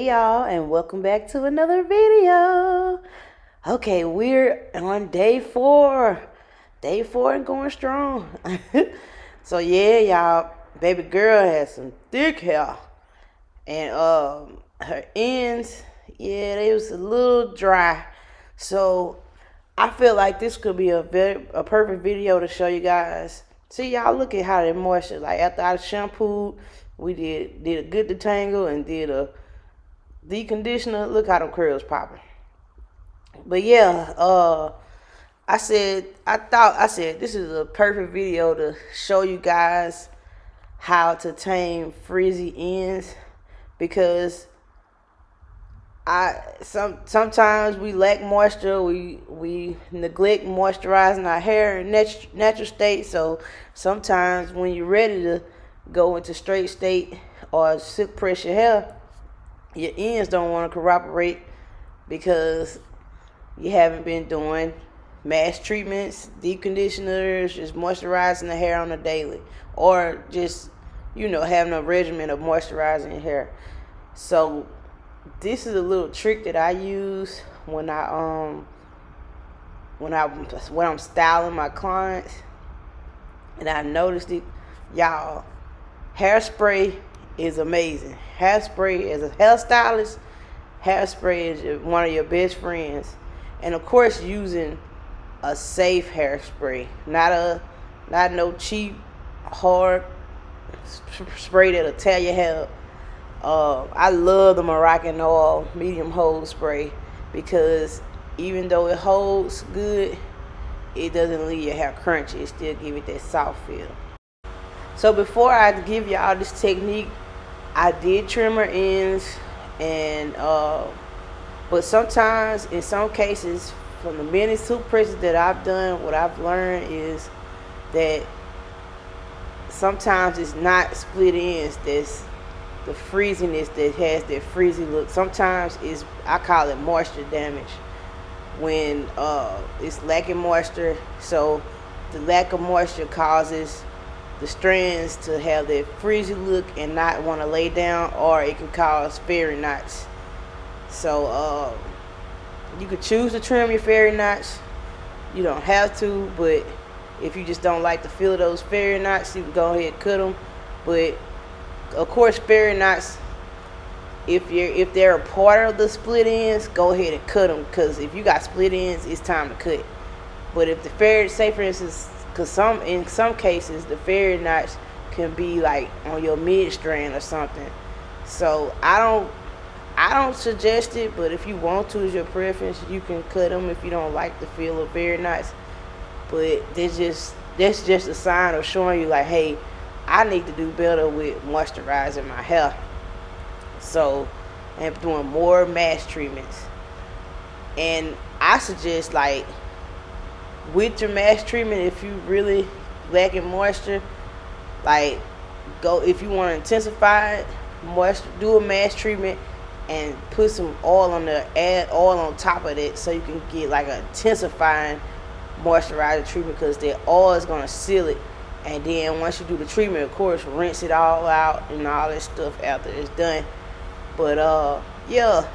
Hey y'all, and welcome back to another video. Okay, we're on day 4. Day 4 and going strong. So yeah, y'all, baby girl has some thick hair. And her ends, yeah, they was a little dry. So I feel like this could be a perfect video to show you guys. See, y'all, look at how they moisture. Like after I shampooed, we did a good detangle and did a deconditioner. Look how them curls popping. But yeah, I said this is a perfect video to show you guys how to tame frizzy ends, because sometimes we lack moisture. We neglect moisturizing our hair in natural state. So sometimes when you're ready to go into straight state or silk press your hair, your ends don't want to cooperate because you haven't been doing mass treatments, deep conditioners, just moisturizing the hair on a daily, or just having a regimen of moisturizing your hair. So this is a little trick that I use when I'm styling my clients, and I noticed it, y'all. Hairspray is amazing. Hairspray, as a hairstylist, hairspray is one of your best friends. And of course, using a safe hairspray, not no cheap, hard spray that'll tear your hair up. I love the Moroccan oil medium hold spray, because even though it holds good, it doesn't leave your hair crunchy. It still give it that soft feel. So before I give y'all this technique, I did trim her ends, and but sometimes, in some cases, from the many silk presses that I've done, what I've learned is that sometimes it's not split ends that's the frizziness that has that frizzy look. Sometimes I call it moisture damage, when it's lacking moisture. So the lack of moisture causes the strands to have that frizzy look and not want to lay down, or it can cause fairy knots. So you could choose to trim your fairy knots. You don't have to, but if you just don't like the feel of those fairy knots, you can go ahead and cut them. But of course, fairy knots, if they're a part of the split ends, go ahead and cut them, because if you got split ends, it's time to cut. But if the fairy, say for instance, because in some cases the fairy knots can be like on your mid strand or something. So I don't suggest it, but if you want to, as your preference, you can cut them if you don't like the feel of fairy knots. But that's just a sign of showing you, like, hey, I need to do better with moisturizing my hair. So I'm doing more mass treatments, and I suggest, like, with your mass treatment, if you really lacking moisture, like, go, if you want to intensify it, moisture, do a mass treatment and put some oil on there, add oil on top of it, so you can get like an intensifying moisturizer treatment, because the oil is going to seal it. And then once you do the treatment, of course, rinse it all out and all that stuff after it's done. But yeah,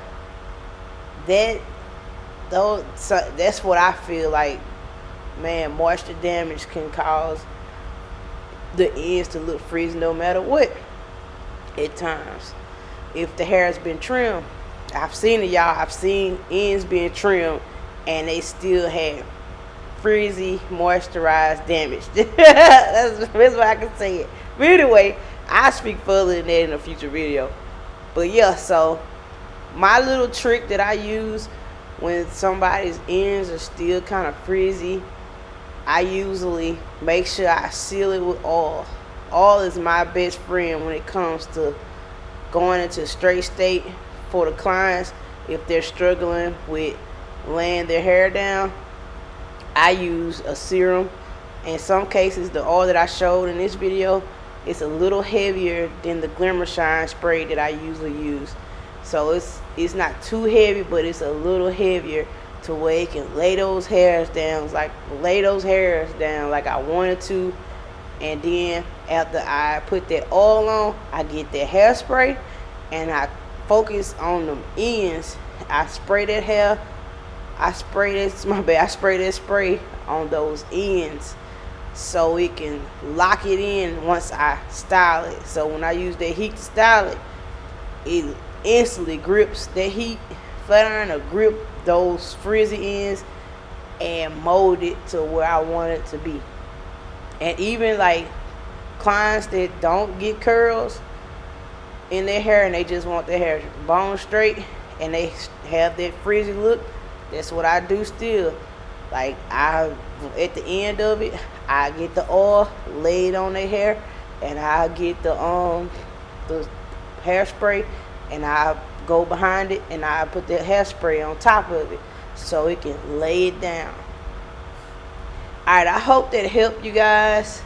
that's what I feel like. Man, moisture damage can cause the ends to look frizzy no matter what at times. If the hair has been trimmed, I've seen it, y'all. I've seen ends being trimmed and they still have frizzy, moisturized damage. that's why I can say it. But anyway, I'll speak further than that in a future video. But yeah, so my little trick that I use when somebody's ends are still kind of frizzy, I usually make sure I seal it with oil. Oil is my best friend when it comes to going into straight state for the clients. If they're struggling with laying their hair down, I use a serum. In some cases, the oil that I showed in this video is a little heavier than the Glimmer Shine spray that I usually use. So it's not too heavy, but it's a little heavier, to where it can lay those hairs down like I wanted to. And then after I put that oil on, I get that hairspray and I focus on them ends. I spray that hair. I spray this. My bad. I spray that spray on those ends, so it can lock it in once I style it. So when I use that heat to style it, it instantly grips that heat. Flat iron to grip those frizzy ends and mold it to where I want it to be. And even like clients that don't get curls in their hair and they just want their hair bone straight and they have that frizzy look, that's what I do still. Like I, at the end of it, I get the oil laid on their hair, and I get the hairspray, and I go behind it and I put the hairspray on top of it so it can lay it down. Alright, I hope that helped you guys.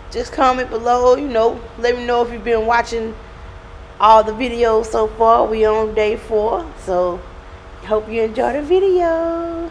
Just comment below, let me know if you've been watching all the videos so far. We on day 4, so hope you enjoy the video.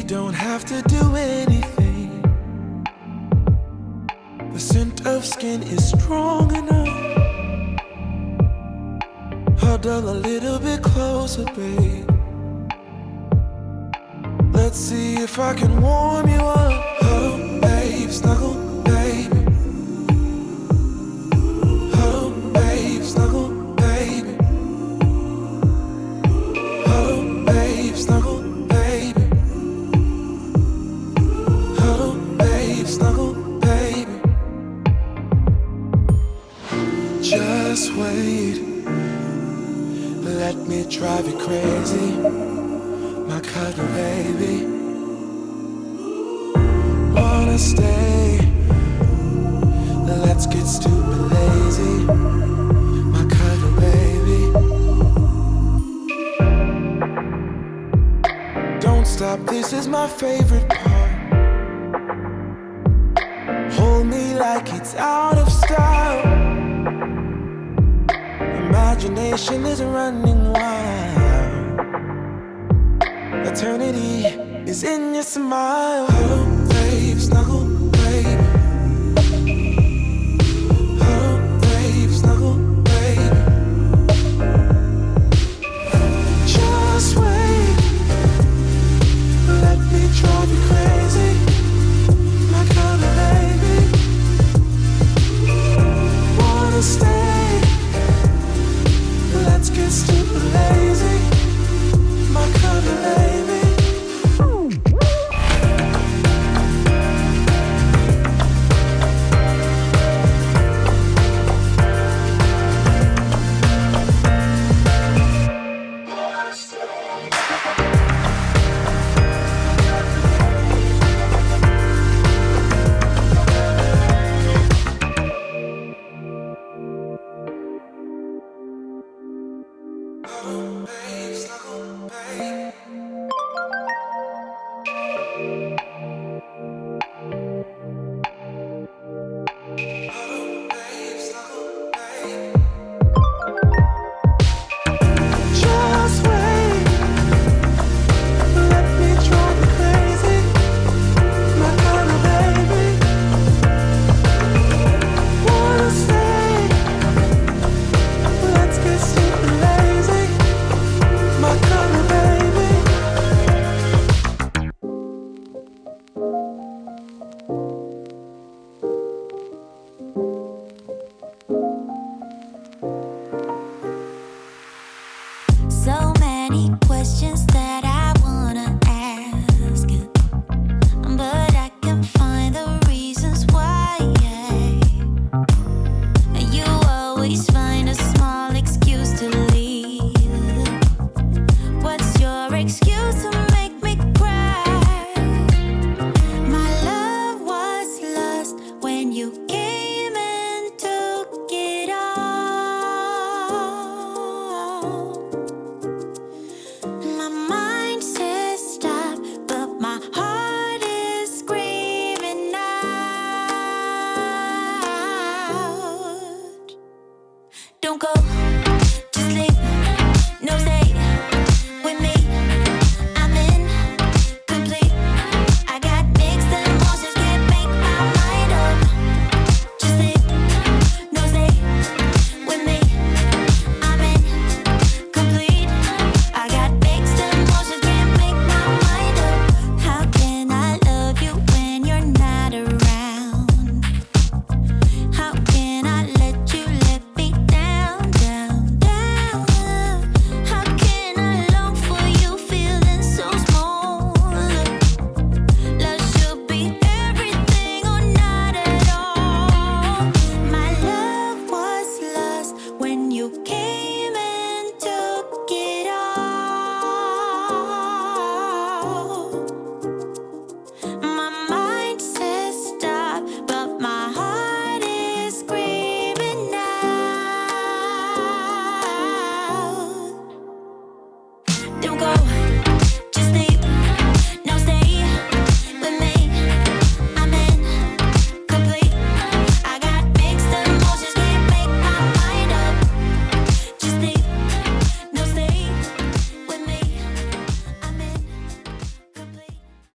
Don't have to do anything. The scent of skin is strong enough. Huddle a little bit closer, babe. Let's see if I can warm you up. Huddle, babe, snuggle, baby. Huddle, babe, snuggle, baby. Huddle, babe, snuggle. Snuggle, baby. Just wait. Let me drive you crazy, my cuddle baby. Wanna stay? Let's get stupid lazy, my cuddle baby. Don't stop, this is my favorite part. Hold me like it's out of style. Imagination is running wild. Eternity is in your smile. Huddle, babe, snuggle, baby. Huddle, babe, snuggle, baby. Just wait. Let me drive you crazy, my kind of baby. Wanna stay? Let's get stupid lazy, my kind of baby. So many questions that